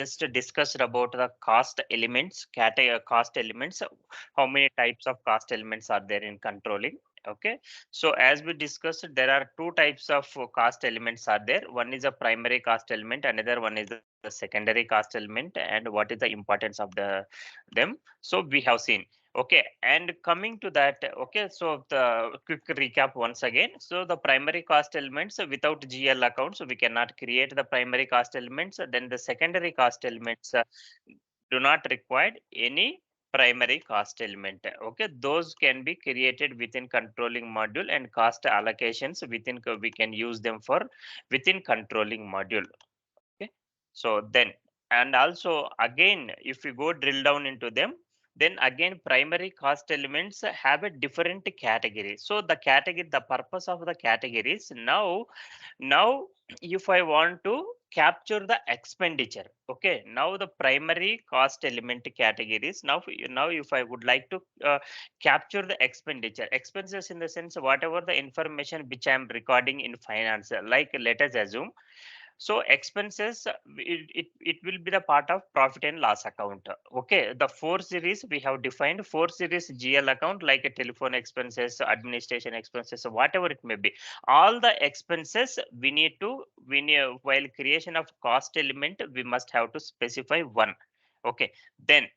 just discussed about the cost elements, cost elements. How many types of cost elements are there in controlling? Okay, so as we discussed, there are two types of cost elements are there. One is a primary cost element, another one is the secondary cost element, and what is the importance of them. So we have seen. Okay, and coming to that, okay, so the quick recap once again. So the primary cost elements, without GL accounts, we cannot create the primary cost elements. Then the secondary cost elements do not require any primary cost element. Okay, those can be created within controlling module, and cost allocations within we can use them for within controlling module. Okay, so then, and also again, if we go drill down into them, then again primary cost elements have a different category. So the category, the purpose of the categories now if I want to capture the expenditure, okay, now the primary cost element categories, now if I would like to capture the expenses in the sense whatever the information which I am recording in finance, like let us assume, so expenses, it will be the part of profit and loss account. Okay, the four series we have defined, four series GL account, like a telephone expenses, administration expenses, whatever it may be. All the expenses we need, while creation of cost element, we must have to specify one. Okay, then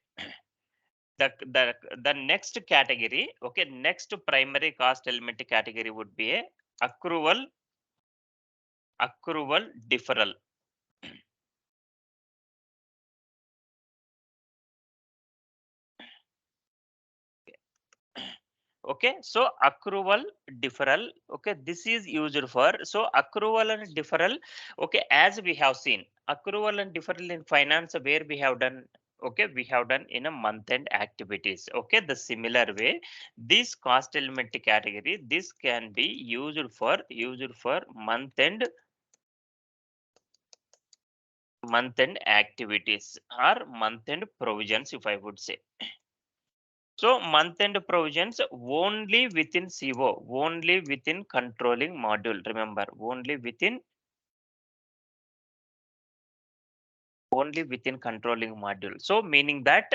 the next category, okay, next primary cost element category would be a accrual deferral. Okay, so accrual deferral, okay, this is used for, so accrual and deferral, okay, as we have seen, accrual and deferral in finance, where we have done, okay, we have done in a month end activities. Okay, the similar way, this cost element category, this can be used for month end activities or month end provisions, if I would say. So month-end provisions only within CO, only within controlling module. Remember, only within controlling module. So meaning that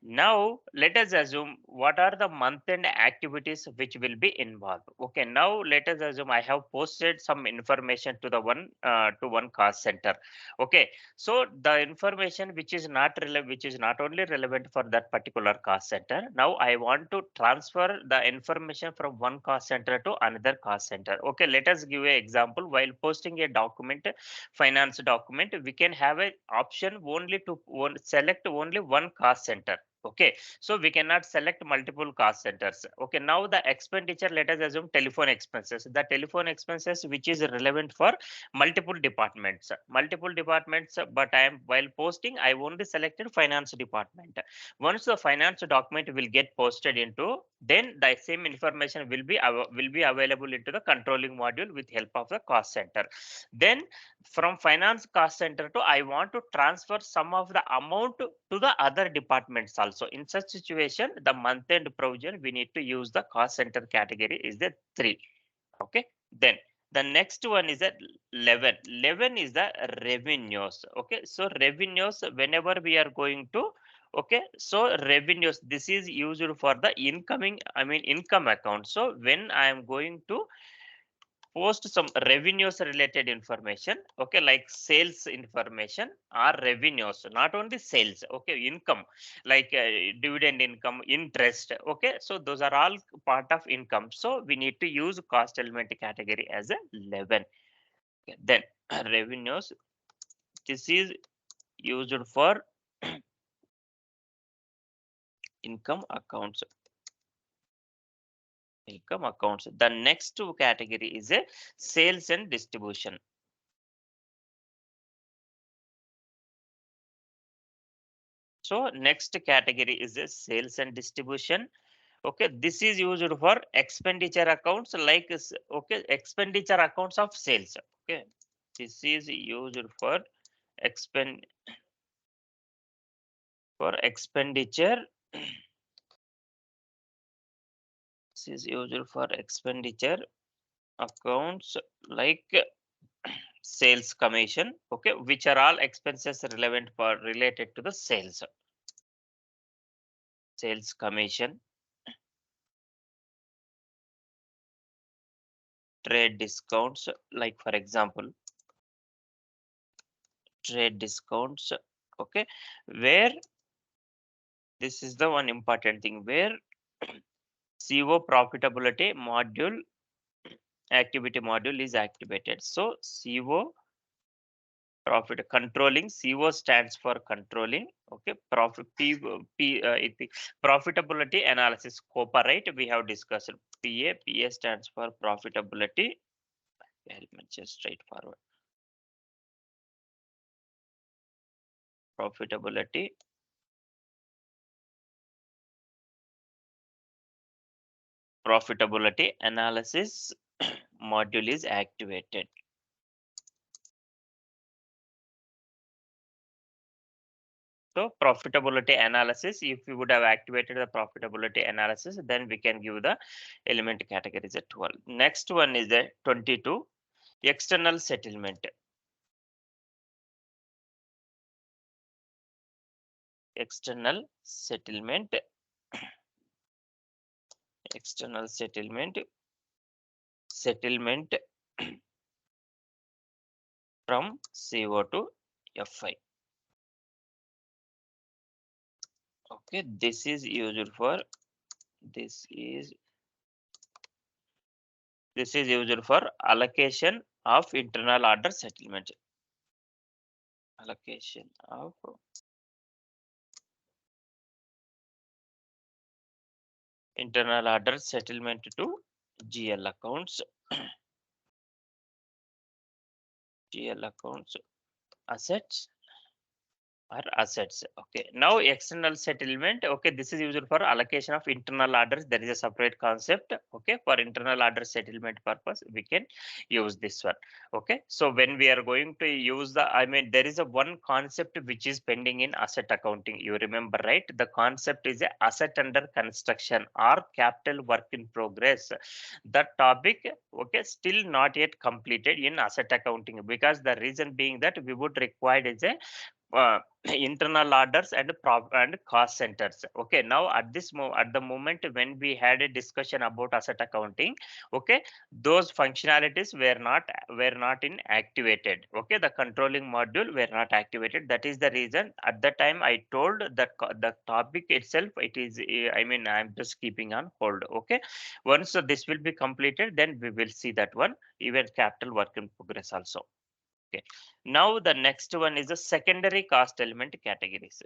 now let us assume what are the month-end activities which will be involved. Okay, now let us assume I have posted some information to the one cost center. Okay, so the information which is not relevant, which is not only relevant for that particular cost center. Now I want to transfer the information from one cost center to another cost center. Okay, let us give an example. While posting a document, finance document, we can have an option only to select only one cost center. Okay, so we cannot select multiple cost centers. Okay, now the expenditure, let us assume telephone expenses, the telephone expenses which is relevant for multiple departments, but I am, while posting, I only selected finance department. Once the finance document will get posted into, then the same information will be available into the controlling module with help of the cost center. Then from finance cost center to, I want to transfer some of the amount to the other departments also. In such situation, the month end provision, we need to use the cost center category is the 3. Okay, then the next one is at 11 is the revenues. Okay, so revenues, whenever we are going to, okay, so revenues, this is used for the incoming, I mean income account. So when I am going to post some revenues related information, okay, like sales information or revenues, not only sales, okay, income, like dividend income, interest. Okay, so those are all part of income, so we need to use cost element category as a 11. Okay, then revenues, this is used for income accounts. The next category is a sales and distribution. So next category is a sales and distribution. Okay, this is used for expenditure accounts, like okay, expenditure accounts of sales. Okay, this is used for expend for expenditure. This is used for expenditure accounts, like sales commission, okay, which are all expenses related to the sales. Sales commission, trade discounts, like for example, trade discounts, okay, where this is the one important thing where CO profitability module, activity module is activated. So CO profit controlling, CO stands for controlling, okay, profitability analysis COPA, right? We have discussed PA stands for profitability. I'll mention straightforward. Profitability analysis module is activated. So profitability analysis, if we would have activated the profitability analysis, then we can give the element categories at 12. Next one is the 22, external settlement. External settlement, external settlement, settlement from CO to FI. Okay, this is used for used for allocation of internal order settlement. Allocation of internal order settlement to GL accounts. GL accounts, assets or assets. Okay, now external settlement, okay, this is used for allocation of internal orders. There is a separate concept, okay, for internal order settlement purpose we can use this one. Okay, so when we are going to use the, I mean, there is a one concept which is pending in asset accounting, you remember, right? The concept is a asset under construction or capital work in progress. That topic, okay, still not yet completed in asset accounting, because the reason being that we would require is a internal orders and cost centers. Okay, now at at the moment when we had a discussion about asset accounting, okay, those functionalities were not in activated. Okay, the controlling module were not activated. That is the reason at the time I told that the topic itself, it is I mean, I'm just keeping on hold. Okay, once this will be completed, then we will see that one, even capital work in progress also. Okay. Now the next one is the secondary cost element categories.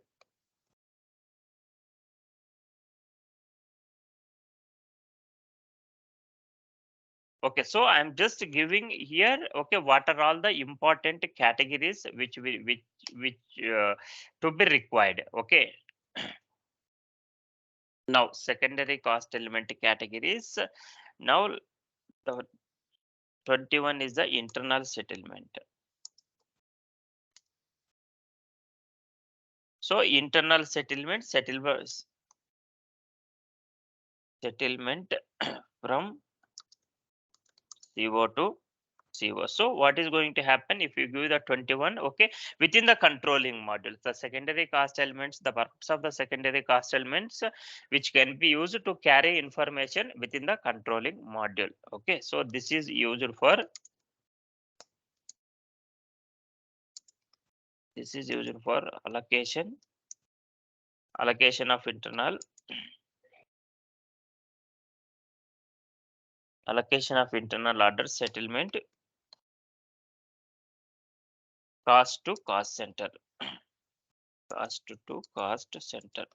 Okay, so I'm just giving here, okay, what are all the important categories which to be required. Okay. Now secondary cost element categories. Now the 21 is the internal settlement. So internal settlement from CO to CO. So what is going to happen if you give the 21, okay, within the controlling module, the secondary cost elements, the purpose of the secondary cost elements, which can be used to carry information within the controlling module. Okay, so this is used for allocation of internal order settlement, cost to cost center. Cost to cost center.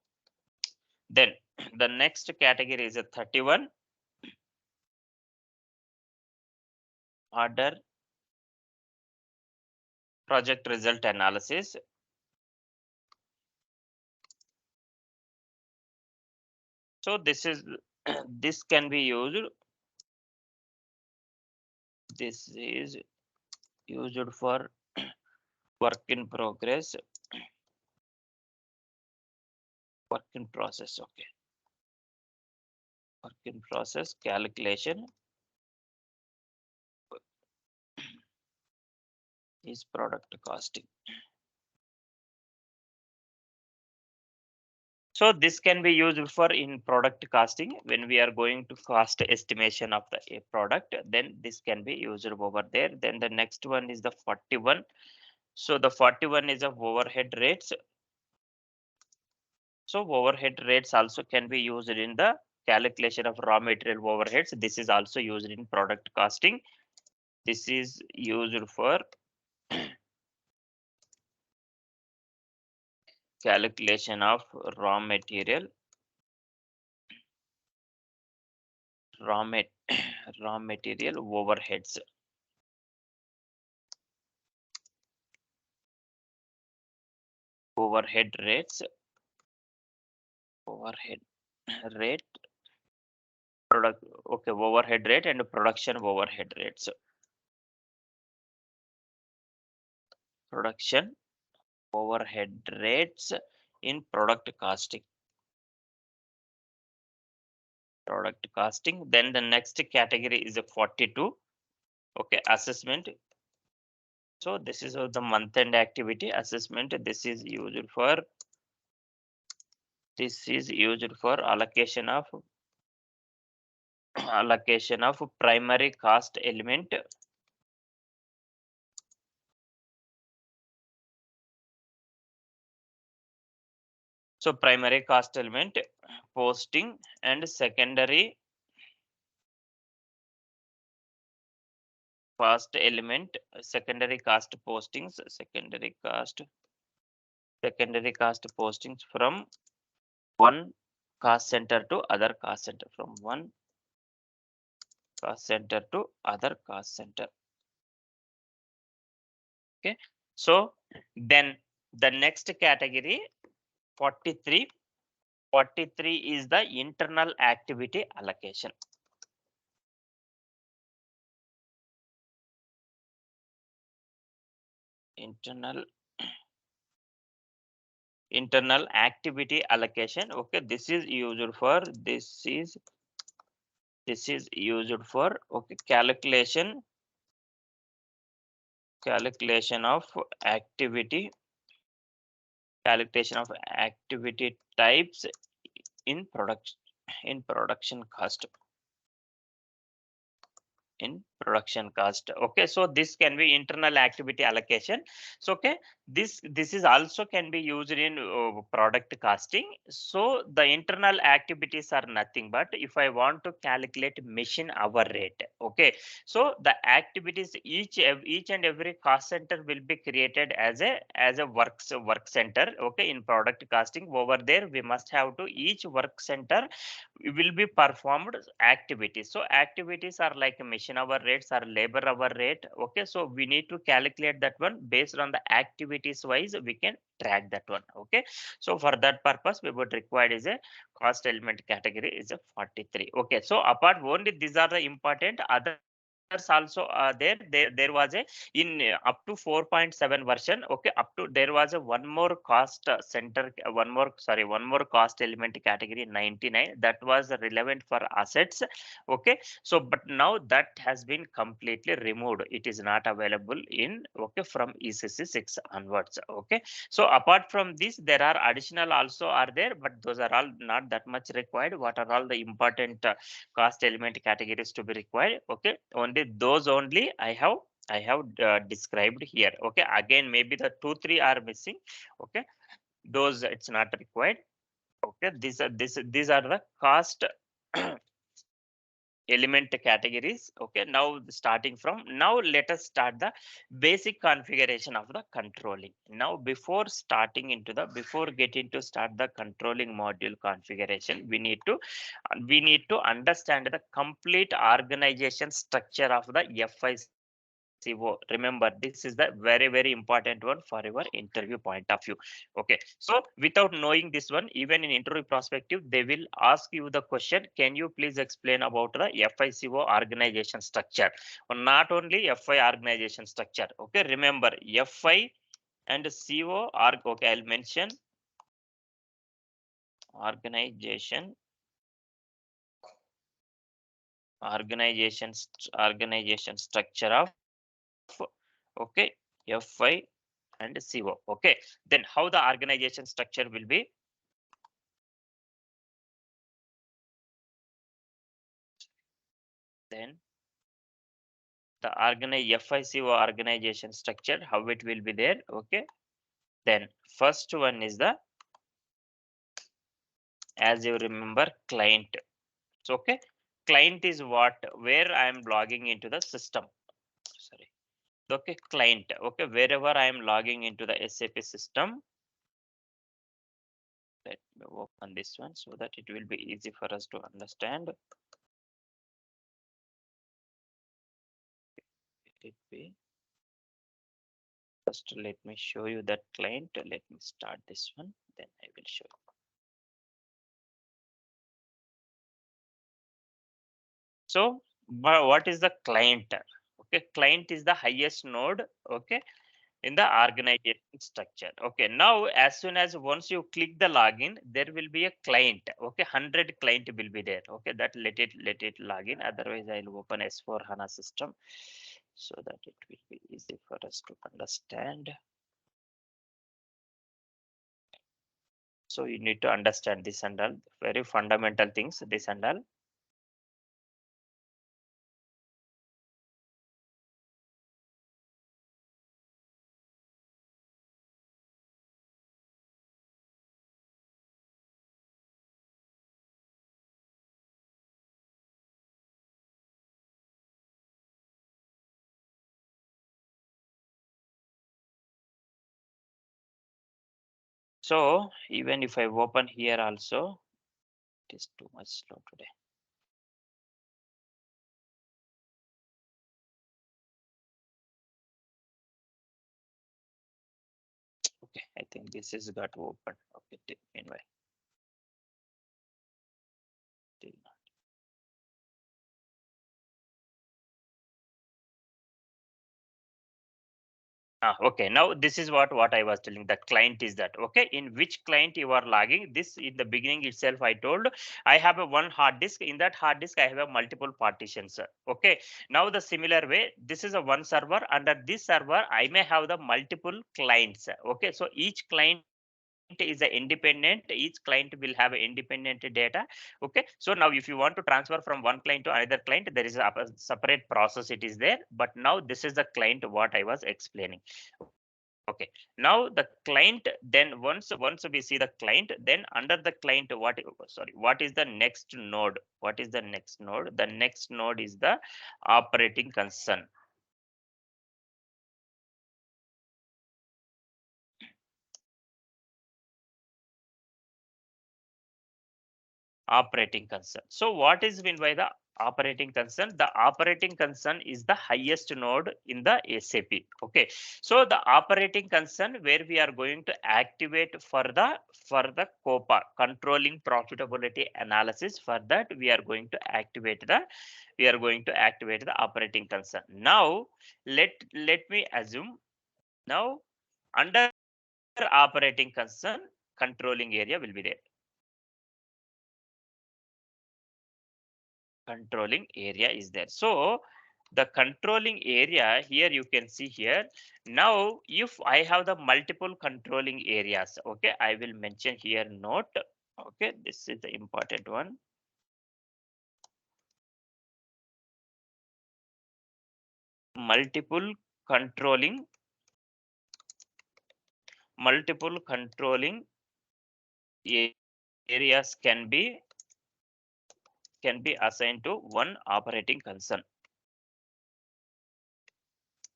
Then the next category is a 31, order project result analysis. So this is this can be used. This is used for work in progress, work in process. Okay, work in process calculation. is product costing. So this can be used for in product costing when we are going to cost estimation of the a product, then this can be used over there. Then the next one is the 41. So the 41 is of overhead rates. So overhead rates also can be used in the calculation of raw material overheads. This is also used in product costing. This is used for calculation of raw material raw mat raw material overheads. Overhead rates, overhead rate, product, okay, overhead rate and production overhead rates. Production overhead rates in product costing. Product costing. Then the next category is a 42. Okay, assessment. So this is the month end activity assessment. This is used for allocation of allocation of primary cost element. So primary cost element posting and secondary cost element, secondary cost postings, secondary cost postings from one cost center to other cost center, from one cost center to other cost center. Okay, so then the next category 43. 43 is the internal activity allocation. Internal activity allocation. Okay, this is used for okay, calculation of activity types in production cost. In production cost. Okay, so this can be internal activity allocation. So okay, this is also can be used in product costing. So the internal activities are nothing but if I want to calculate machine hour rate. Okay, so the activities each and every cost center will be created as a work center. Okay, in product costing over there we must have to each work center will be performed activities. So activities are like machine hour rates or labor hour rate. Okay, so we need to calculate that one based on the activities wise we can track that one. Okay, so for that purpose we would require is a cost element category is a 43. Okay, so apart only these are the important, others also are there. There was a in up to 4.7 version. Okay, up to there was a one more cost center, one more cost element category 99 that was relevant for assets. Okay, so but now that has been completely removed. It is not available in, okay, from ECC 6 onwards. Okay, so apart from this there are additional also are there, but those are all not that much required. What are all the important cost element categories to be required? Okay, only those only I have described here. Okay, again maybe the 2 3 are missing. Okay, those it's not required. Okay, these are the cost element categories. Okay, now starting from now let us start the basic configuration of the controlling. Now before getting to start the controlling module configuration, we need to understand the complete organization structure of the FICO. Remember, this is the very important one for your interview point of view. Okay, so without knowing this one, even in interview perspective, they will ask you the question, can you please explain about the FICO organization structure? Or not only FI organization structure. Okay, remember FI and CO are, okay, I'll mention organization organization structure of, okay, FI and CO. Okay, then how the organization structure will be? Then the FICO organization structure, how it will be there. Okay, then first one is the, as you remember, client. So okay, client is what, where I am logging into the system. Sorry. Okay, client. Okay, wherever I am logging into the SAP system, let me open this one so that it will be easy for us to understand. Let it be. First, let me show you that client. Let me start this one, then I will show you. So, what is the client? Okay, client is the highest node. Okay, in the organization structure. Okay, now as soon as once you click the login, there will be a client. Okay, 100 client will be there. Okay, that let it login. Otherwise, I'll open S4 HANA system so that it will be easy for us to understand. So you need to understand this and all, very fundamental things, this and all. So even if I open here also, it is too much slow today. Okay, I think this is got open. Okay, meanwhile. Till now. Okay, now this is what I was telling. The client is that. Okay, in which client you are logging? This in the beginning itself I told I have a one hard disk. In that hard disk I have a multiple partitions. Okay, now the similar way, this is a one server. Under this server I may have the multiple clients. Okay, so each client is a independent, each client will have independent data. Okay, so now if you want to transfer from one client to another client, there is a separate process, it is there. But now this is the client what I was explaining. Okay, now the client, then once we see the client, then under the client, what is the next node? What is the next node? The next node is the operating concern. Operating concern. So what is meant by the operating concern? The operating concern is the highest node in the SAP. Okay, so the operating concern where we are going to activate for the COPA, controlling profitability analysis. For that we are going to activate the operating concern. Now let me assume, now under operating concern, controlling area will be there. Controlling area is there. So the controlling area here, you can see here. Now if I have the multiple controlling areas, okay, I will mention here note. Okay, this is the important one. Multiple controlling areas can be assigned to one operating concern.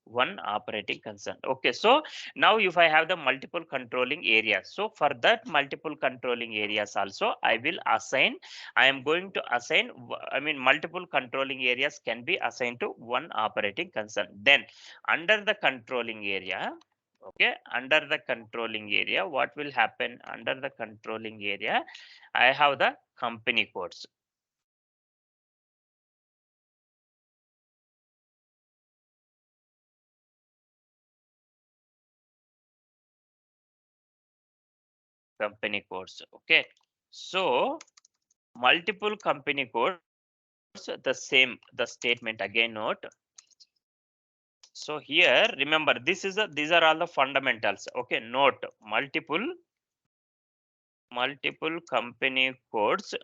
One operating concern. Okay, so now if I have the multiple controlling areas, so for that multiple controlling areas also I am going to assign, I mean multiple controlling areas can be assigned to one operating concern. Then under the controlling area, okay, under the controlling area, what will happen? Under the controlling area I have the company codes. Company codes. Okay, so multiple company codes, the same, the statement again note, So here, remember, these are all the fundamentals. Okay, note multiple company codes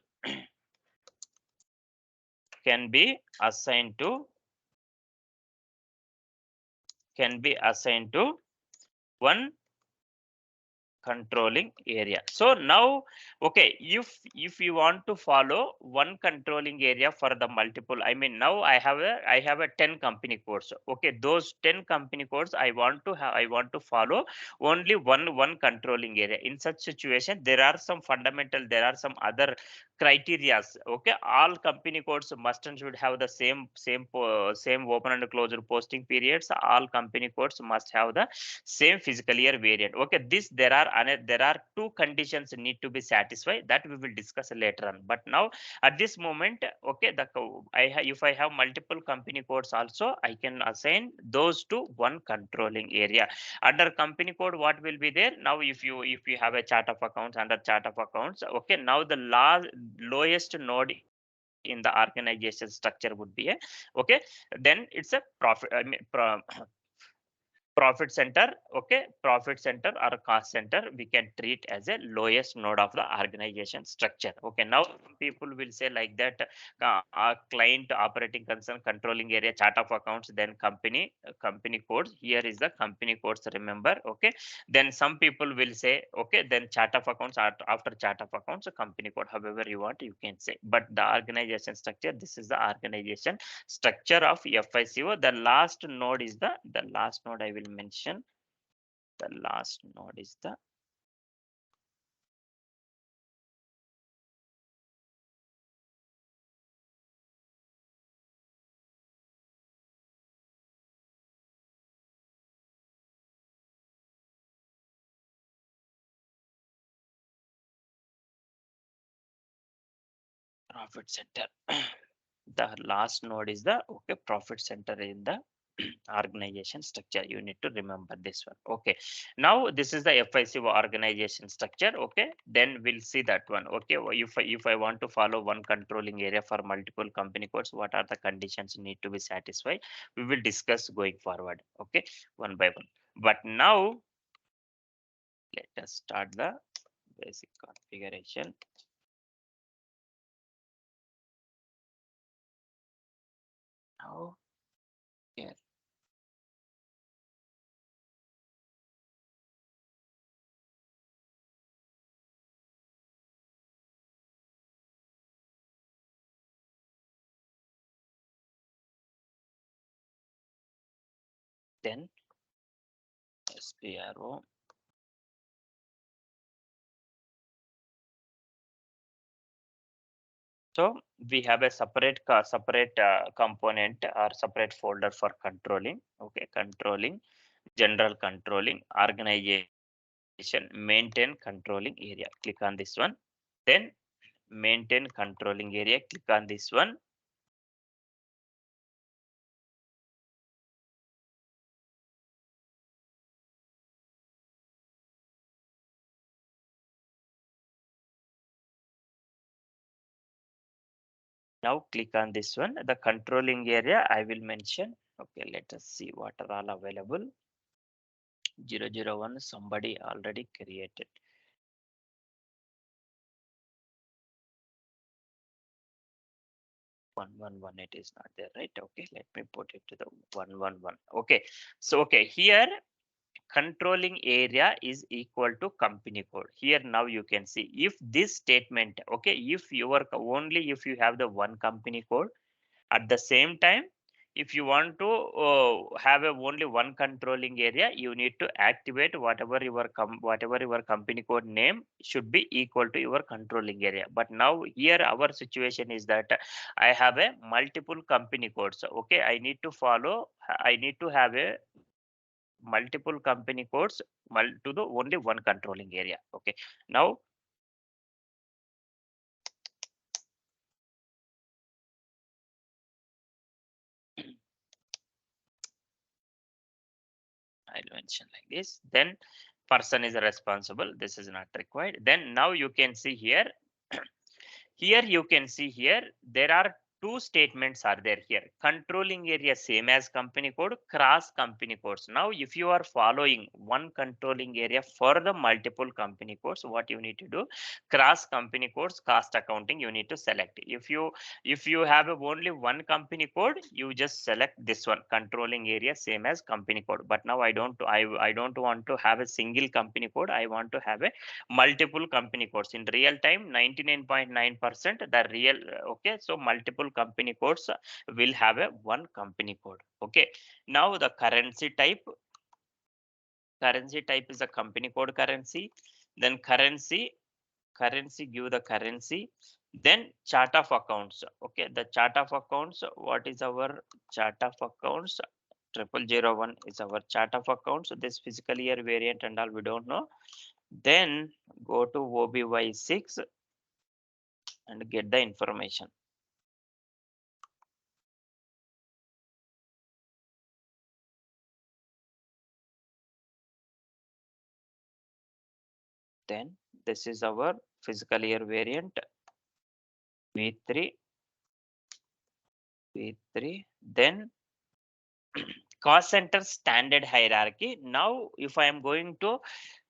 can be assigned to one controlling area. So now, okay, if you want to follow one controlling area for the multiple, I mean, now I have a 10 company codes. Okay, those 10 company codes I want to follow only one controlling area. In such situation, there are some fundamental, there are some other criterias. Okay, all company codes must and should have the same open and closed posting periods. All company codes must have the same physical year variant. Okay, this there are two conditions need to be satisfied, that we will discuss later on. But now at this moment, okay, if I have multiple company codes also, I can assign those to one controlling area. Under company code, what will be there? Now if you have a chart of accounts, under chart of accounts, okay, now the lowest node in the organization structure would be a, okay, then it's a profit, I mean, profit center. Okay, profit center or cost center we can treat as a lowest node of the organization structure. Okay, now some people will say like that, client operating concern controlling area chart of accounts, then company codes. Here is the company codes, remember. Okay, then some people will say, okay, then chart of accounts, after chart of accounts a company code, however you want you can say. But the organization structure, this is the organization structure of FICO. The last node I will mention. The last node is the profit center. The last node is the, okay, profit center in the organization structure. You need to remember this one. Okay, now this is the FICO organization structure. Okay, then we'll see that one. Okay, if I want to follow one controlling area for multiple company codes, what are the conditions need to be satisfied, we will discuss going forward. Okay, one by one. But now let us start the basic configuration. Now here, then SPRO. So we have a separate component or separate folder for controlling. Okay, controlling, general controlling, organization, maintain controlling area. Click on this one. Then maintain controlling area. Click on this one. Now click on this one. The controlling area I will mention. Okay, let us see what are all available. 001 somebody already created. 111, it is not there, right? Okay, let me put it to the 111. Okay, so okay, here controlling area is equal to company code. Here now you can see if this statement, okay, if you are only if you have the one company code, at the same time, if you want to have a only one controlling area, you need to activate whatever your company code name should be equal to your controlling area. But now here our situation is that I have a multiple company codes. Okay, I need to have a multiple company codes to the only one controlling area. Okay, now I'll mention like this. Then person is responsible. This is not required. Then now you can see here. Here you can see here there are two statements are there here. Controlling area same as company code, cross company codes. Now, if you are following one controlling area for the multiple company codes, what you need to do, cross company codes, cost accounting, you need to select. If you have only one company code, you just select this one, controlling area same as company code. But now I don't want to have a single company code. I want to have a multiple company codes. In real time, 99.9% the real, okay, so multiple company codes will have a one company code. Okay, now the currency type is a company code currency. Then currency give the currency. Then chart of accounts. Okay, the chart of accounts, what is our chart of accounts? 0001 is our chart of accounts. This fiscal year variant and all we don't know. Then go to OBY6 and get the information. Then this is our fiscal year variant V3. Then cost center standard hierarchy. Now, if I am going to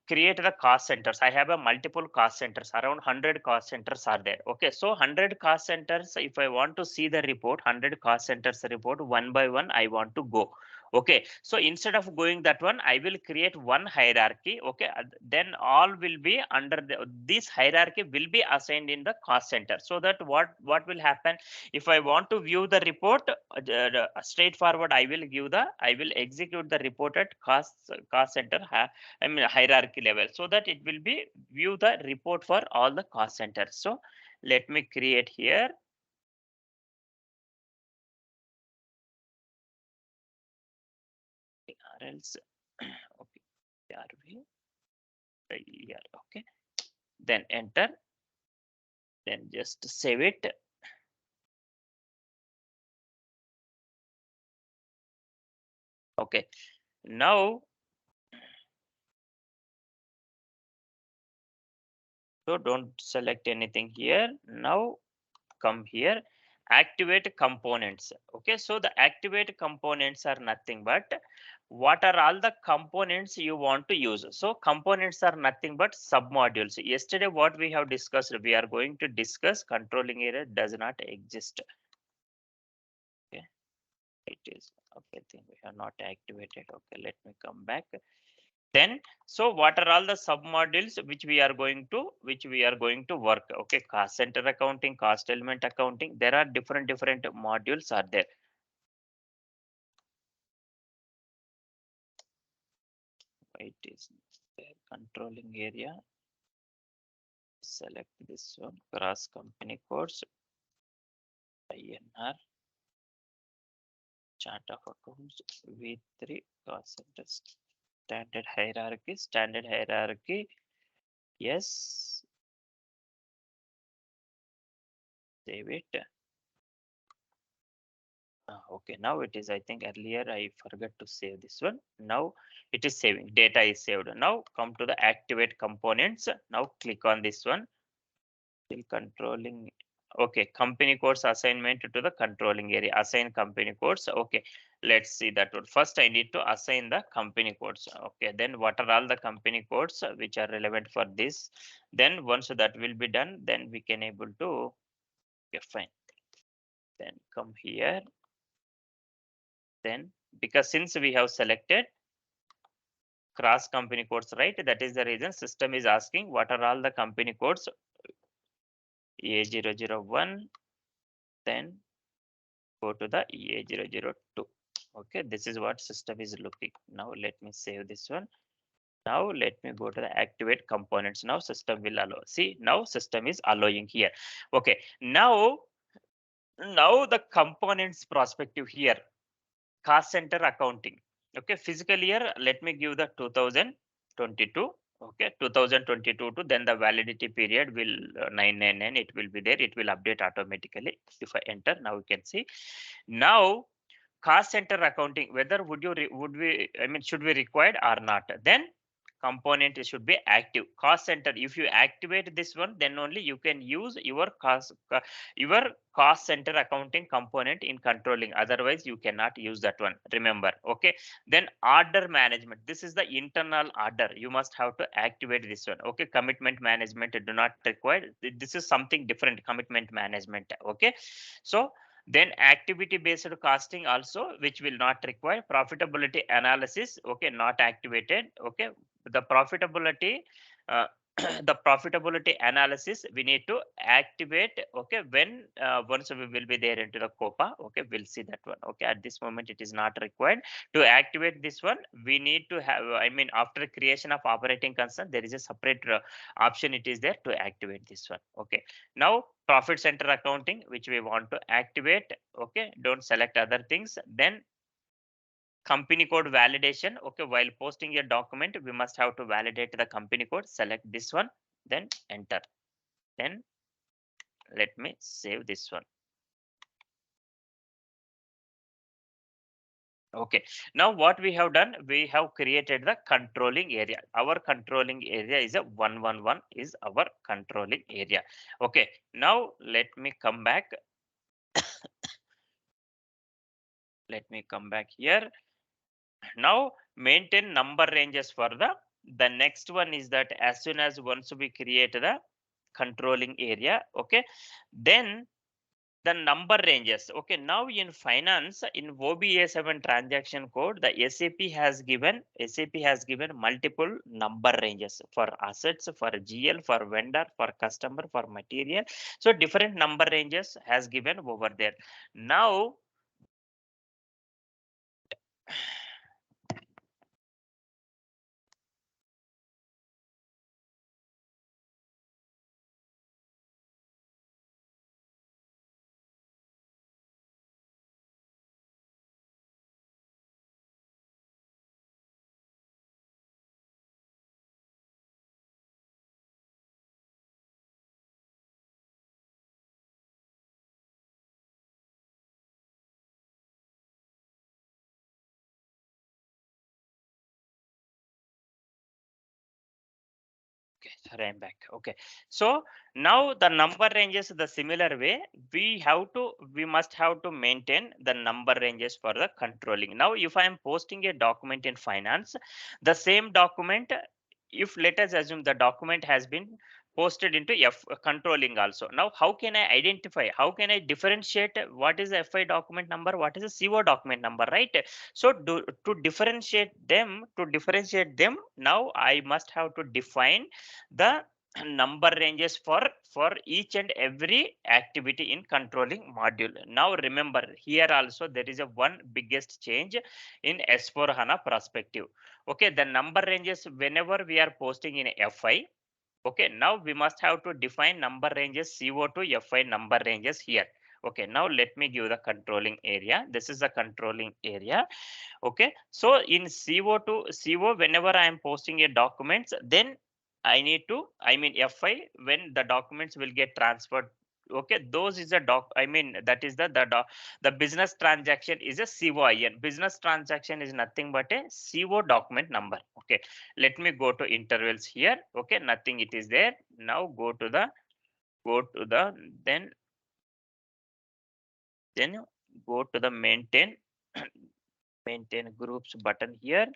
create the cost centers, I have a multiple cost centers, around 100 cost centers are there. Okay, so 100 cost centers, if I want to see the report, 100 cost centers report one by one, I want to go. Okay, so instead of going that one, I will create one hierarchy. Okay, then all will be under this hierarchy will be assigned in the cost center. So that what will happen if I want to view the report straightforward, I will execute the report at cost center I mean hierarchy level, so that it will be view the report for all the cost centers. So let me create here. Or else, okay, RV, here, okay. Then enter. Then just save it. Okay. Now, so don't select anything here. Now come here, activate components. Okay, so the activate components are nothing but what are all the components you want to use. So components are nothing but sub modules. Yesterday what we have discussed, we are going to discuss controlling area does not exist. Okay, it is okay. I think we have not activated. Okay, let me come back. Then, so what are all the sub modules which we are going to work? Okay, cost center accounting, cost element accounting, there are different modules are there. It is there, controlling area, select this one, cross company codes, INR, chart of accounts, V3, cost center, standard hierarchy, yes, save it. Okay, now it is, I think earlier I forgot to save this one. Now it is saving, data is saved. Now come to the activate components. Now click on this one. Still controlling. Okay, company codes assignment to the controlling area. Assign company codes. Okay, let's see that one. First, I need to assign the company codes. Okay, then what are all the company codes which are relevant for this? Then once that will be done, then we can able to, okay, fine. Then come here. Then because since we have selected cross company codes, right, that is the reason system is asking what are all the company codes. A001, then go to the A002. Okay, this is what system is looking. Now let me save this one. Now let me go to the activate components. Now system will allow. See, now system is allowing here. Okay, now the components perspective here, cost center accounting. Okay, fiscal year, let me give the 2022. Okay, 2022 to then the validity period will 999, it will be there, it will update automatically. If I enter, now you can see. Now cost center accounting, whether would we, I mean, should we required or not? Then component should be active. Cost center, if you activate this one, then only you can use your cost center accounting component in controlling. Otherwise, you cannot use that one. Remember, okay? Then order management. This is the internal order. You must have to activate this one. Okay, commitment management do not require. This is something different. Commitment management. Okay, so then activity based costing also, which will not require. Profitability analysis, okay, not activated. Okay, the profitability uh, the profitability analysis we need to activate. Okay, when once we will be there into the COPA. Okay, we'll see that one. Okay, at this moment it is not required. To activate this one, we need to have, I mean, after creation of operating concern, there is a separate option, it is there to activate this one. Okay, now profit center accounting, which we want to activate. Okay, don't select other things. Then company code validation. Okay, while posting a document, we must have to validate the company code. Select this one, then enter. Then let me save this one. Okay, now what we have done, we have created the controlling area. Our controlling area is a 111 is our controlling area. Okay, now let me come back. Let me come back here. Now maintain number ranges for the next one is that as soon as once we create the controlling area, okay, then the number ranges. Okay, now in finance, in OBA7 transaction code, the SAP has given multiple number ranges for assets, for GL, for vendor, for customer, for material. So different number ranges has given over there. Now okay, sorry, I'm back. Okay, so now the number ranges the similar way. We must have to maintain the number ranges for the controlling. Now, if I am posting a document in finance, the same document, if let us assume the document has been posted into F controlling also. Now, how can I identify? How can I differentiate what is the FI document number, what is the CO document number, right? So to differentiate them, now I must have to define the number ranges for each and every activity in controlling module. Now remember, here also there is a one biggest change in S4 HANA perspective. Okay, the number ranges whenever we are posting in FI. Okay, now we must have to define number ranges CO to FI number ranges here. Okay, now let me give the controlling area. This is the controlling area. Okay, so in CO to CO, whenever I am posting a documents, then I need to, I mean FI, when the documents will get transferred. Okay, those is a I mean that is the business transaction is a COIN. Business transaction is nothing but a CO document number. Okay, let me go to intervals here. Okay, nothing it is there. Now go to the then go to the maintain groups button here.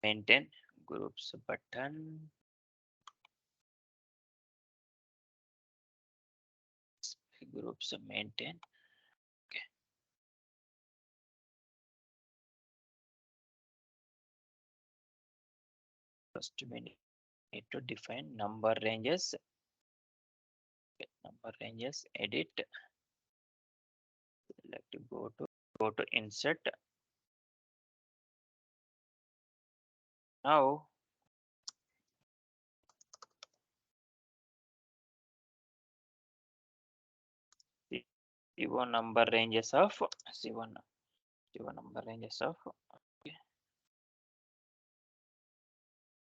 Maintain groups button. Groups maintain. Okay. First we need to define number ranges. Okay. Number ranges, edit. Select go to insert. Now CO number ranges of C1 number ranges of, okay,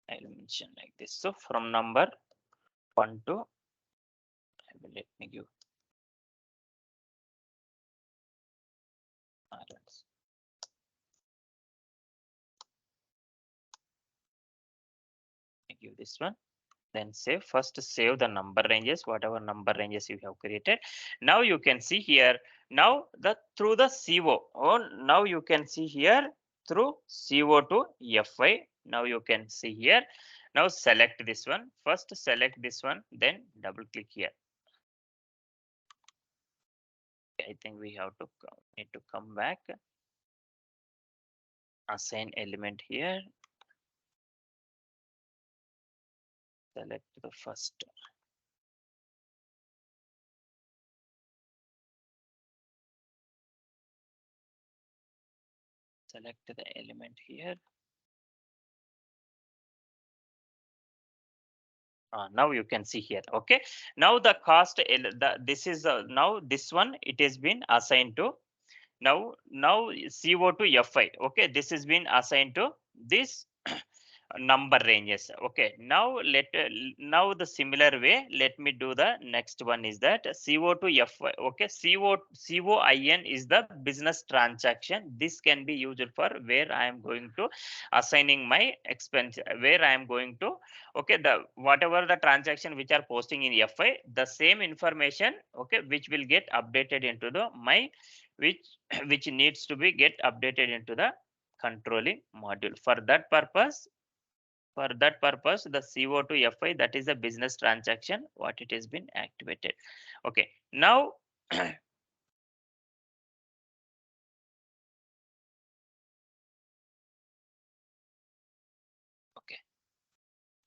I'll mention like this. So from number 1 to, let me give give this one. Then save. First save the number ranges, whatever number ranges you have created. Now you can see here, now the through the CO, now you can see here through CO to FI. Now you can see here. Now select this one. First select this one, then double click here. I think we have to need to come back. Assign element here. Select the first. Select the element here. Now you can see here. Okay. Now the cost, this is now this one, it has been assigned to now CO to FI. Okay. This has been assigned to this number ranges. Okay, now now the similar way, let me do the next one is that CO to FI. Okay, COIN is the business transaction. This can be used for where I am going to assigning my expense, where I am going to, okay, the whatever the transaction which are posting in FI, the same information, okay, which will get updated into the my which which needs to be get updated into the controlling module. For that purpose, the CO to FI, that is a business transaction, what it has been activated. Okay, now okay,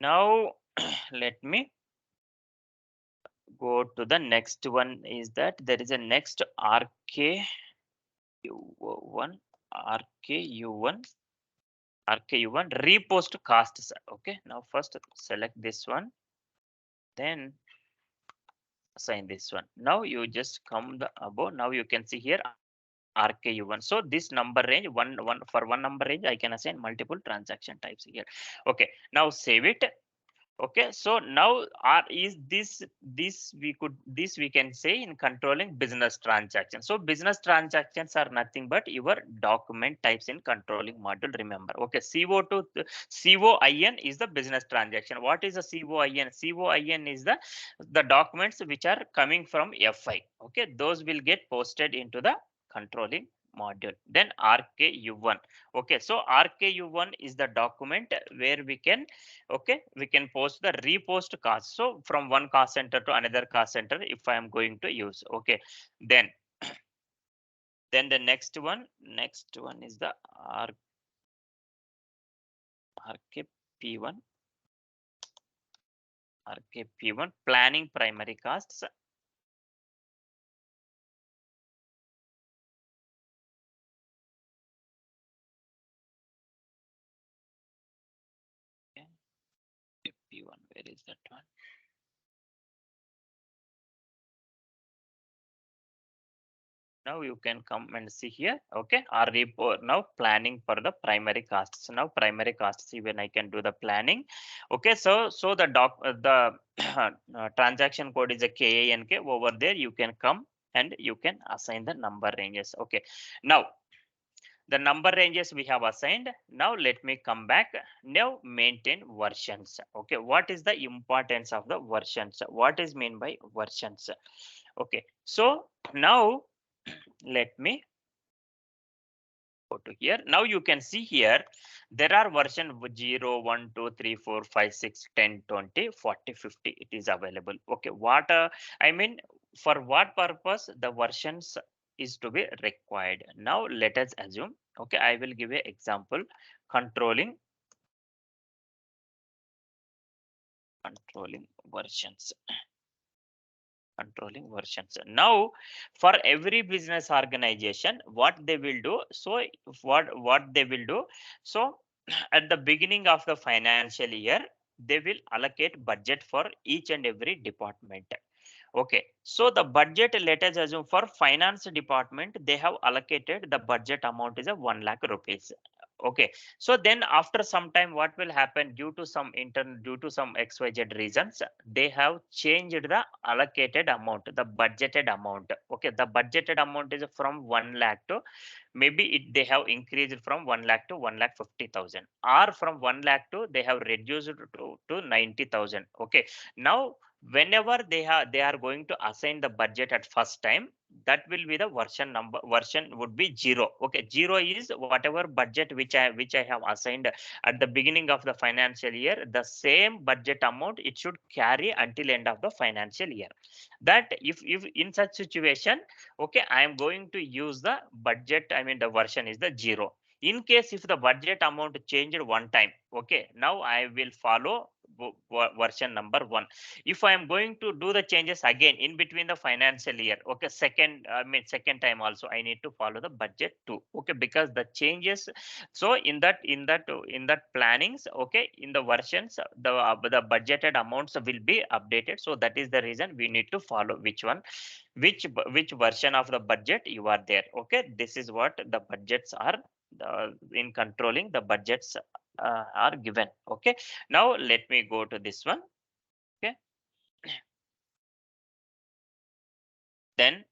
now let me go to the next one is that there is a next RKU1, RKU1, RKU1 repost costs. Okay, now first select this one, then assign this one. Now you just come the above. Now you can see here RKU1. So this number range, one for one number range, I can assign multiple transaction types here. Okay, now save it. Okay, so now is this we can say in controlling business transactions. So business transactions are nothing but your document types in controlling module. Remember, okay, CO to COIN is the business transaction. What is a COIN? COIN is the documents which are coming from FI. Okay, those will get posted into the controlling module. Then RKU1. Okay, so RKU1 is the document where we can, okay, we can post the repost cost. So from one cost center to another cost center, if I am going to use, okay, then the next one is the RKP1, RKP1 planning primary costs. Okay. P1, where is that one? Now you can come and see here. Okay, our report now planning for the primary costs. Now primary costs, even I can do the planning. Okay, so the transaction code is a KANK. Over there you can come and you can assign the number ranges. Okay, now the number ranges we have assigned. Now let me come back. Now maintain versions. Okay, what is the importance of the versions? What is mean by versions? Okay, so now let me go to here. Now you can see here there are version 0, 1, 2, 3, 4, 5, 6, 10, 20, 40, 50. It is available. Okay, what I mean, for what purpose the versions is to be required? Now let us assume, okay, I will give an example. Controlling versions. Controlling versions. Now for every business organization, what they will do, so what they will do, so at the beginning of the financial year, they will allocate budget for each and every department. Okay, so the budget, let us assume for finance department, they have allocated the budget amount is a 1 lakh rupees. Okay, so then after some time, what will happen due to some XYZ reasons, they have changed the allocated amount, the budgeted amount. Okay, the budgeted amount is from 1 lakh to maybe they have increased from 1 lakh to 1,50,000, or from 1 lakh to they have reduced to 90,000. Okay, now whenever they are going to assign the budget at first time, that will be the version would be 0. Okay, 0 is whatever budget which I have assigned at the beginning of the financial year, the same budget amount it should carry until end of the financial year. That if in such situation, okay, I am going to use the budget, I mean the version is the 0. In case if the budget amount changed one time, okay, now I will follow version number 1. If I am going to do the changes again in between the financial year, okay, second time also I need to follow the budget 2. Okay, because the changes, so in that plannings, okay, in the versions, the budgeted amounts will be updated. So that is the reason we need to follow which one, which version of the budget you are there. Okay, this is what the budgets are, in controlling the budgets are given. Okay, now let me go to this one. Okay, then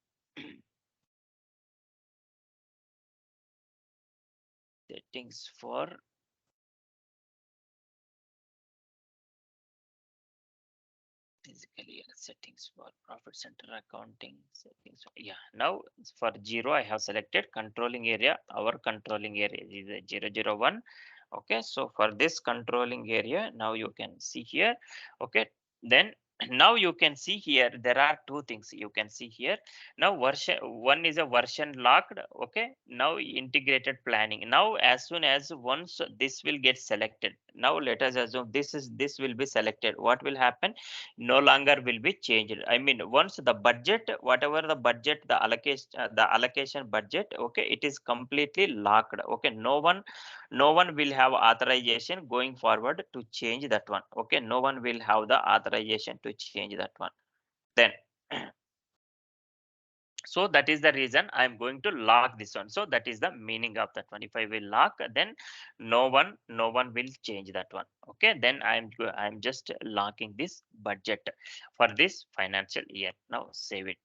settings for physical year, settings for profit center accounting settings. Yeah, now for 0 I have selected controlling area. Our controlling area is a 001. Okay, so for this controlling area, now you can see here. Okay, then now you can see here there are two things you can see here. Now version 1 is a version locked. Okay, now integrated planning. Now as soon as once this will get selected, now let us assume this will be selected, what will happen? No longer will be changed. I mean, once the budget, whatever the budget, the allocation budget, okay, it is completely locked. Okay, no one will have authorization going forward to change that one. Okay, no one will have the authorization to change that one. Then so that is the reason I'm going to lock this one. So that is the meaning of that one. If I will lock, then no one will change that one. Okay, then I'm just locking this budget for this financial year. Now save it.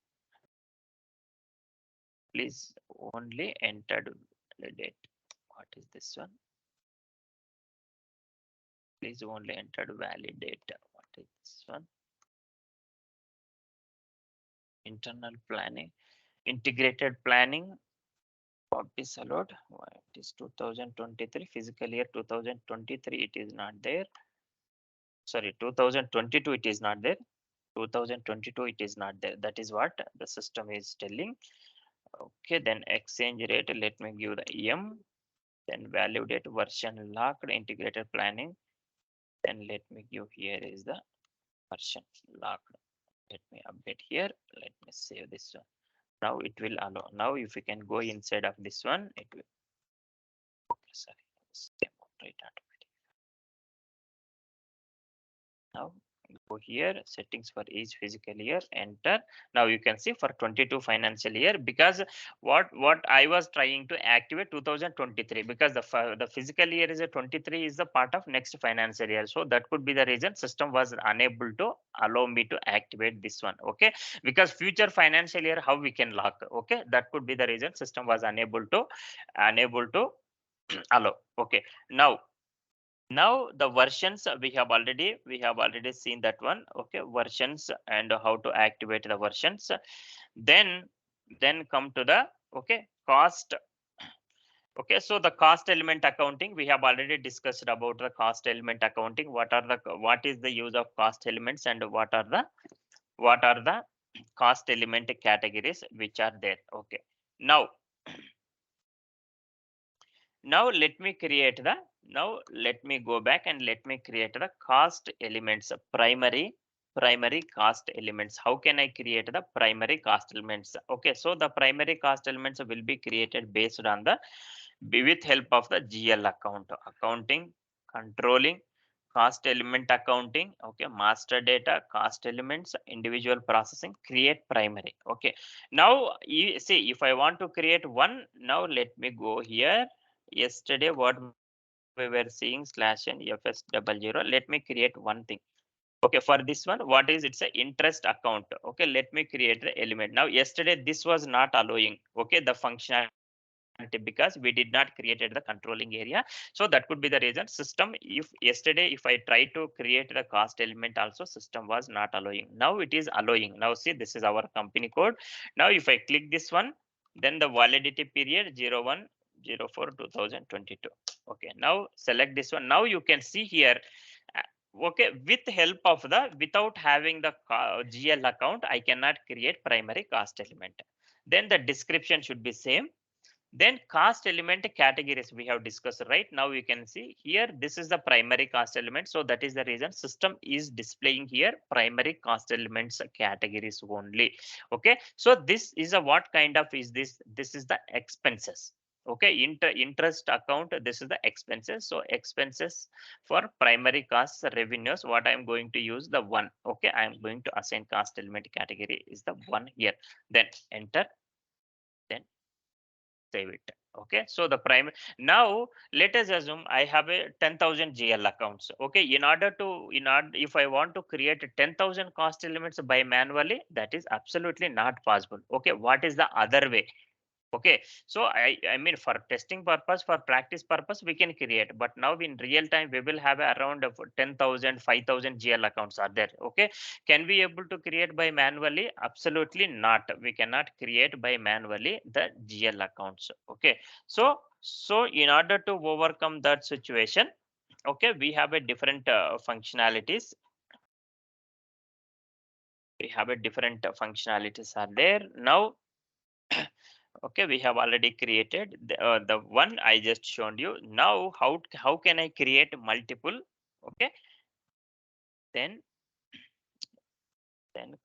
Please only enter the date. What is this one? Please only enter valid date. What is this one? Internal planning, integrated planning. What is allowed? Why it is 2023 physical year 2023? It is not there. Sorry, 2022 it is not there. 2022 it is not there. That is what the system is telling. Okay, then exchange rate. Let me give the EM. Then value date, version locked, integrated planning. Then let me give here is the version locked. Let me update here. Let me save this one. Now it will allow. Now if you can go inside of this one, it will. Okay, sorry. Step right automatic. Now go here, settings for each physical year, enter. Now you can see for 22 financial year, because what I was trying to activate 2023, because the physical year is a 23 is the part of next financial year. So that could be the reason system was unable to allow me to activate this one. Okay, because future financial year how we can lock. Okay, that could be the reason system was unable to allow. Okay, now the versions we have already seen that one. Okay, versions and how to activate the versions. Then come to the cost. Okay, so the cost element accounting, we have already discussed about the cost element accounting. What is the use of cost elements, and what are the cost element categories which are there. Okay, now Now let me create the, now let me go back and let me create the cost elements, primary cost elements. How can I create the primary cost elements? Okay, so the primary cost elements will be created based on the, with help of the GL account, accounting, controlling, cost element accounting, okay, master data, cost elements, individual processing, create primary. Okay, now you see if I want to create one, now let me go here. yesterday what we were seeing slash and FS00. Let me create one thing. Okay, for this one, what is it's a interest account. Okay, let me create the element. Now, yesterday this was not allowing, okay, the functionality because we did not created the controlling area. So that could be the reason. System, if yesterday if I try to create the cost element also, system was not allowing. Now it is allowing. Now see, this is our company code. Now if I click this one, then the validity period 01/04/2022. Okay, now select this one. Now you can see here, okay, with help of the, without having the GL account, I cannot create primary cost element. Then the description should be same. Then cost element categories we have discussed, right? Now you can see here, this is the primary cost element. So that is the reason system is displaying here primary cost elements categories only. Okay, so this is a what kind of is this? This is the expenses. Okay, interest account, this is the expenses. So expenses for primary costs revenues, what I am going to use the one. Okay, I am going to assign cost element category is the one here. Then enter, then save it. Okay, so the prime, now let us assume I have a 10,000 GL accounts. Okay, in order to, if I want to create 10,000 cost elements by manually, that is absolutely not possible. Okay, what is the other way? Okay, so I mean, for testing purpose, for practice purpose, we can create, but now in real time we will have around 10,000 5,000 GL accounts are there. Okay, can we able to create by manually? Absolutely not. We cannot create by manually the GL accounts. Okay, so in order to overcome that situation, okay, we have a different functionalities. We have a different functionalities are there now. Okay, we have already created the one I just showed you. Now how can I create multiple? Okay, then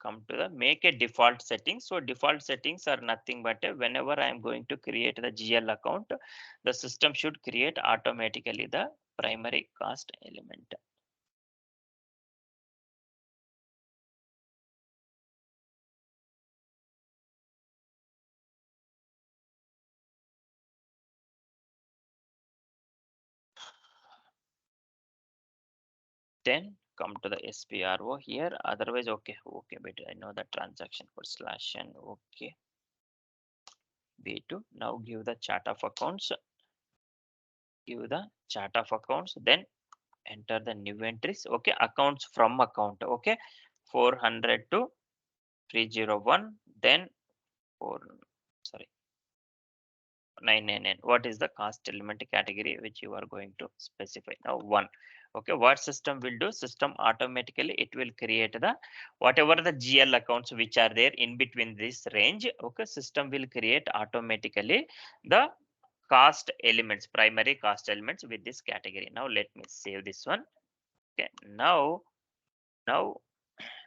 come to the make a default setting. So default settings are nothing but whenever I am going to create the GL account, the system should create automatically the primary cost element. Then come to the SPRO here. Otherwise, okay, but I know the transaction for slash and okay. B2. Now give the chart of accounts. Give the chart of accounts. Then enter the new entries. Okay, accounts from account. Okay, 400 to 301. Then 4, sorry, 999. What is the cost element category which you are going to specify? Now one. Okay, what system will do? System automatically it will create the whatever the GL accounts which are there in between this range. Okay, system will create automatically the cost elements, primary cost elements with this category. Now let me save this one. Okay, now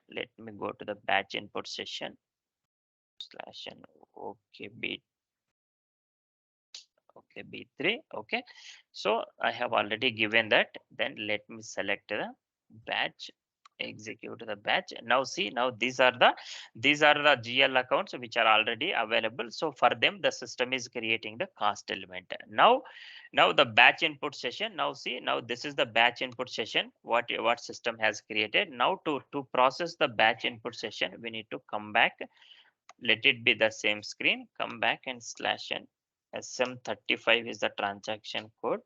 let me go to the batch input session slash and okay B3. Okay, so I have already given that. Then let me select the batch, execute the batch. Now see, now these are the GL accounts which are already available. So for them the system is creating the cost element. Now the batch input session. Now see, now this is the batch input session what system has created. Now to process the batch input session, we need to come back. Let it be the same screen. Come back and slash n SM35 is the transaction code.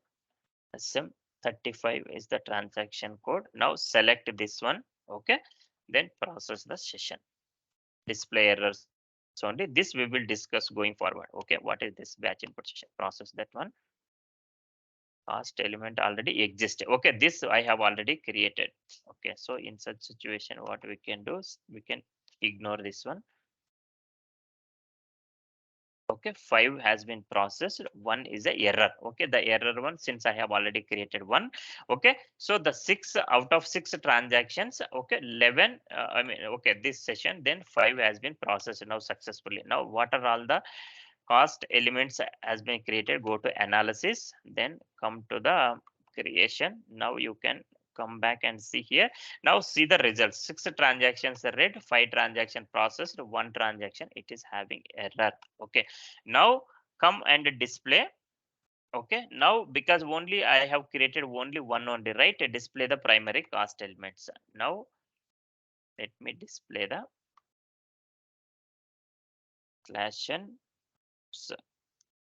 SM35 is the transaction code. Now select this one. Okay, then process the session. Display errors only. This we will discuss going forward. Okay, what is this batch input session? Process that one. Cost element already exists. Okay, this I have already created. Okay, so in such situation, what we can do is we can ignore this one. Okay, 5 has been processed, 1 is a error. Okay, the error one, since I have already created one. Okay, so the 6 out of 6 transactions, okay, 11 I mean, okay, this session, then 5 has been processed now successfully. Now what are all the cost elements has been created? Go to analysis, then come to the creation. Now you can come back and see here. Now see the results. 6 transactions are read, 5 transaction processed, 1 transaction it is having error. Okay, now come and display Okay, now because only I have created only one only, right? Display the primary cost elements. Now let me display the slash n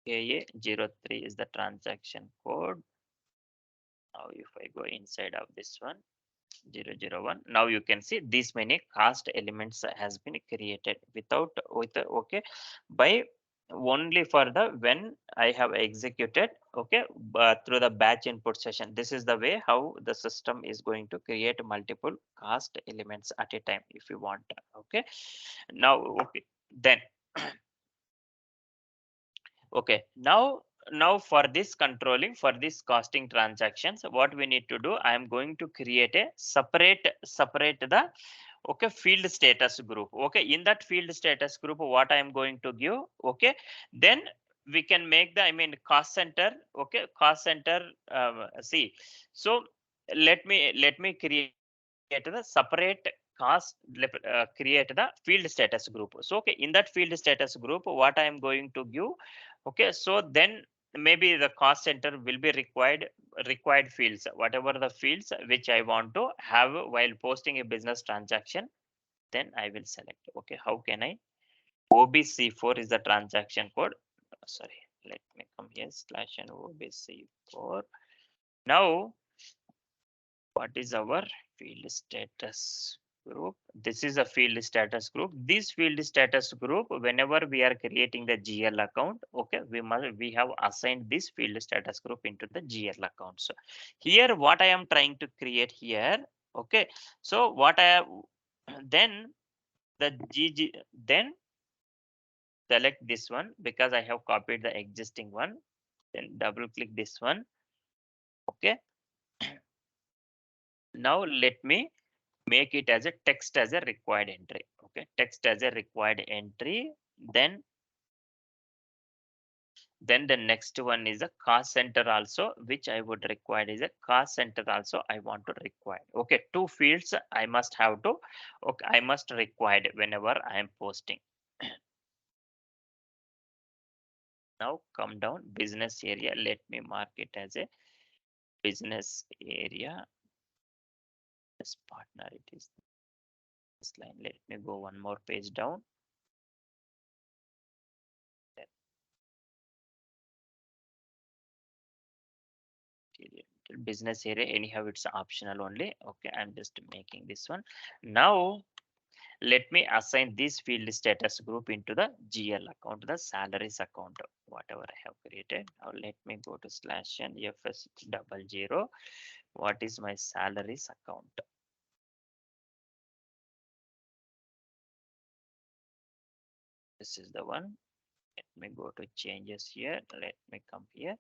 KA03 is the transaction code. Now if I go inside of this one, 001, now you can see these many cost elements has been created without with okay, by only for the when I have executed, okay, through the batch input session. This is the way how the system is going to create multiple cost elements at a time if you want. Okay, now okay, then okay, now for this controlling, for this costing transactions, what we need to do, I am going to create a separate the okay field status group. Okay, in that field status group, what I am going to give, okay, then we can make the, I mean, cost center. Okay, cost center, see, so let me create the separate cost, create the field status group. So okay, in that field status group, what I am going to give, okay, so then maybe the cost center will be required fields, whatever the fields which I want to have while posting a business transaction, then I will select. Okay, how can I, OBC4 is the transaction code. Sorry, let me come here, slash and OBC4. Now what is our field status group? This is a field status group. This field status group, whenever we are creating the GL account, okay, we have assigned this field status group into the GL account. So here what I am trying to create here, okay, so what I have, then the GG, then select this one because I have copied the existing one, then double click this one. Okay, now let me make it as a text as a required entry. Okay, text as a required entry. Then the next one is a cost center also, which I would require is a cost center also I want to require. Okay, two fields I must have to, okay, I must required whenever I am posting. Now come down business area, let me mark it as a business area. This partner, it is this line. Let me go one more page down. Business area, anyhow it's optional only. Okay, I'm just making this one. Now let me assign this field status group into the GL account, the salaries account, whatever I have created. Now let me go to slash and FS00. What is my salaries account? This is the one. Let me go to changes here. Let me come here,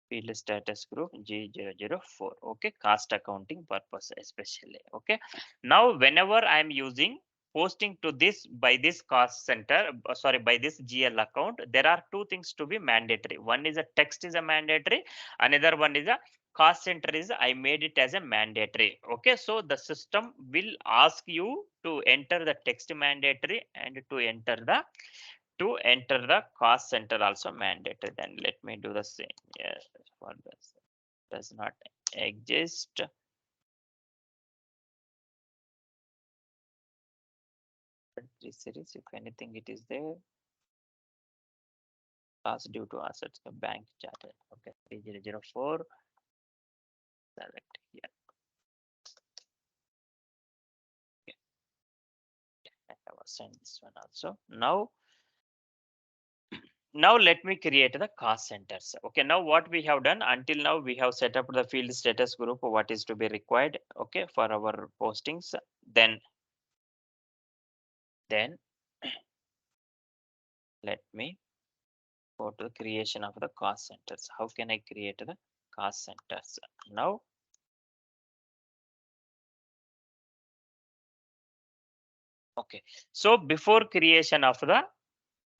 field status group G004. Okay, cost accounting purpose especially. Okay, now whenever I'm using posting to this by this cost center, sorry, by this GL account, there are two things to be mandatory. One is a text is a mandatory, another one is a cost center is I made it as a mandatory. Okay, so the system will ask you to enter the text mandatory and to enter the cost center also mandatory. Then let me do the same. Yes, for this does not exist. This series, if anything, it is there. Cost due to assets, the bank charter. Okay, 3004. Select here. Okay, I have assigned this one also. Now let me create the cost centers. Okay, now what we have done until now, we have set up the field status group, what is to be required, okay, for our postings. Then let me go to creation of the cost centers. How can I create the cost centers? Now, okay. So before creation of the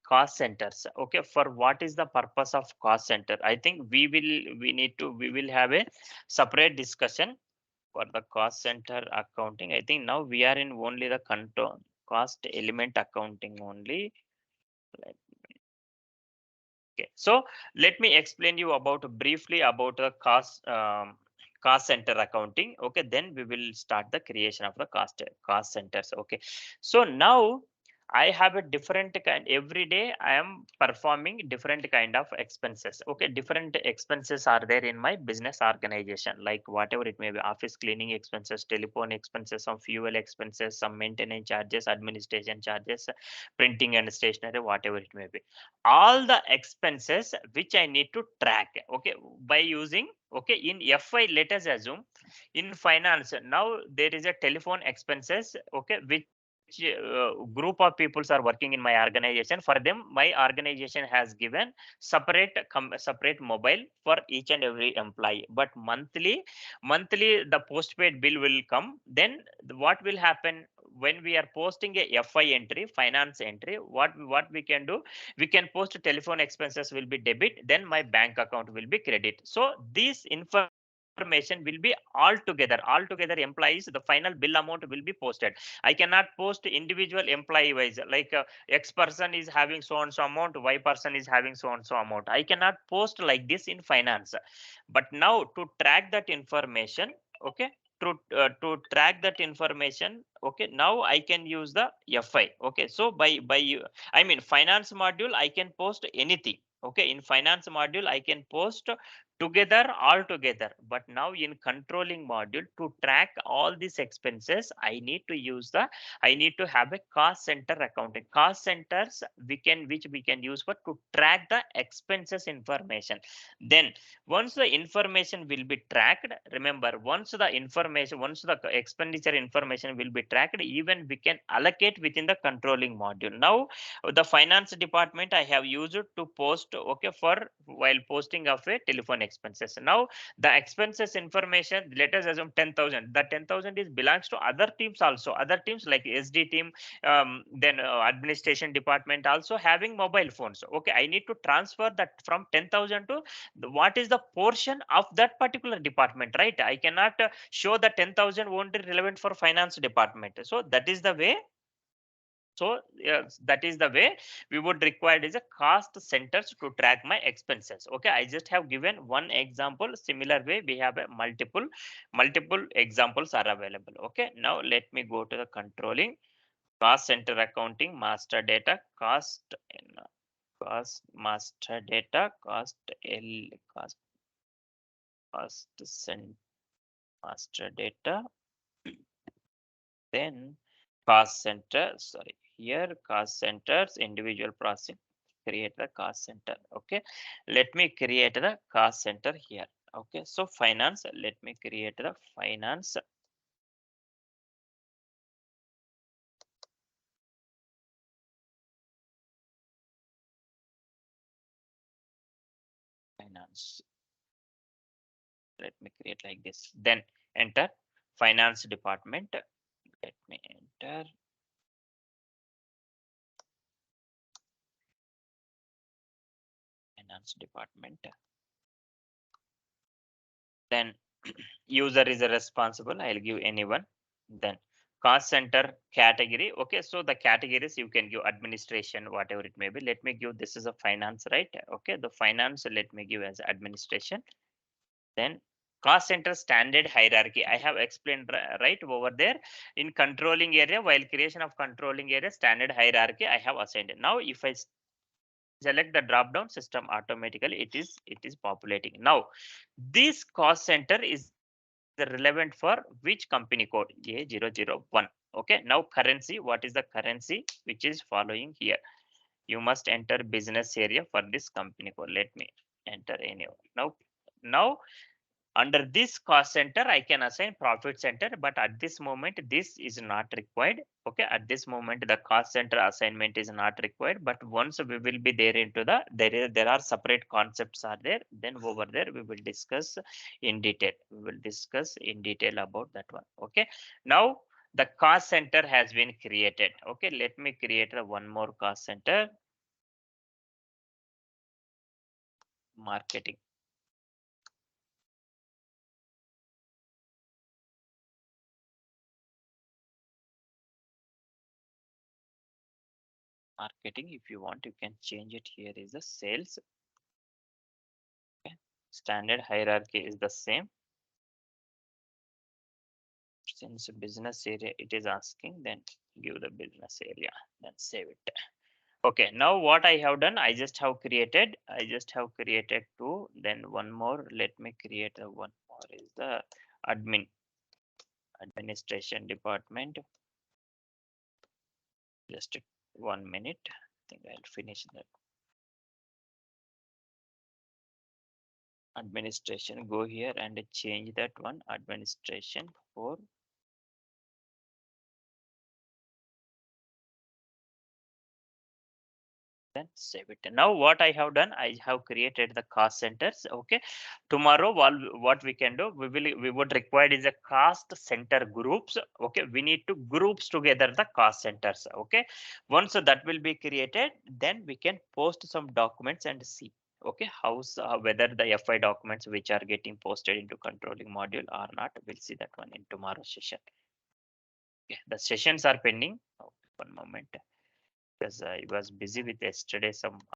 cost centers, okay, for what is the purpose of cost center? I think we will have a separate discussion for the cost center accounting. I think now we are in only the control cost element accounting only. Like, Okay, so let me explain you about briefly about the cost center accounting. Okay, then we will start the creation of the cost centers. Okay, so now I have a different kind. Every day I am performing different kind of expenses. Okay, different expenses are there in my business organization, like whatever it may be: office cleaning expenses, telephone expenses, some fuel expenses, some maintenance charges, administration charges, printing and stationery, whatever it may be. All the expenses which I need to track. Okay, by using, okay, in FI, let us assume in finance now there is a telephone expenses, okay, which group of peoples are working in my organization. For them, my organization has given separate mobile for each and every employee. But monthly the postpaid bill will come. Then what will happen when we are posting a FI entry, finance entry? What we can do, we can post telephone expenses will be debit, then my bank account will be credit. So this information will be all together employees, the final bill amount will be posted. I cannot post individual employee wise, like X person is having so and so amount, Y person is having so and so amount. I cannot post like this in finance. But now to track that information, okay, to track that information, okay, now I can use the FI. Okay, so I mean finance module, I can post anything. Okay, in finance module I can post together, all together. But now in controlling module, to track all these expenses, I need to have a cost center accounting. Cost centers which we can use for to track the expenses information. Then once the information will be tracked, remember, once the expenditure information will be tracked, even we can allocate within the controlling module. Now the finance department I have used to post, okay, for while posting of a telephone expenses. Now the expenses information, let us assume 10,000. The 10,000 is belongs to other teams also. Other teams like SD team, then administration department also having mobile phones. Okay, I need to transfer that from 10,000 to what is the portion of that particular department, right? I cannot show the 10,000 only relevant for finance department. So that is the way. So yes, that is the way we would require is a cost centers to track my expenses. Okay, I just have given one example. Similar way, we have a multiple examples are available. Okay, now let me go to the controlling cost center accounting master data cost master data cost cost center master data, then cost center, sorry, here cost centers, individual processing, create the cost center. Okay, let me create the cost center here. Okay, so finance, let me create the finance, let me create like this. Then enter finance department. Let me enter finance department. Then user is responsible, I'll give anyone. Then cost center category. Okay, so the categories you can give administration, whatever it may be. Let me give, this is a finance, right? Okay, the finance, let me give as administration. Then cost center standard hierarchy, I have explained right over there in controlling area. While creation of controlling area, standard hierarchy I have assigned. Now if I select the drop down, system automatically it is populating. Now this cost center is relevant for which company code? A001. Okay, now currency, what is the currency which is following here? You must enter business area for this company code. Let me enter any. Now under this cost center I can assign profit center, but at this moment this is not required. Okay, at this moment the cost center assignment is not required, but once we will be there into the there are separate concepts are there, then over there we will discuss in detail. We will discuss in detail about that one. Okay, now the cost center has been created. Okay, let me create a one more cost center, marketing. Marketing, if you want you can change it. Here is the sales. Standard hierarchy is the same. Since business area it is asking, then give the business area, then save it. Okay, now what I have done, I just have created two, then one more. Let me create a one more is the administration department. Just 1 minute. I think I'll finish that. Administration, go here and change that one, administration for then save it. Now what I have done, I have created the cost centers. Okay, tomorrow what we can do, we would require is a cost center groups. Okay, we need to groups together the cost centers. Okay, once that will be created, then we can post some documents and see. Okay, how's whether the FI documents which are getting posted into controlling module or not. We'll see that one in tomorrow's session. Okay, the sessions are pending. Oh, one moment, because I was busy with yesterday some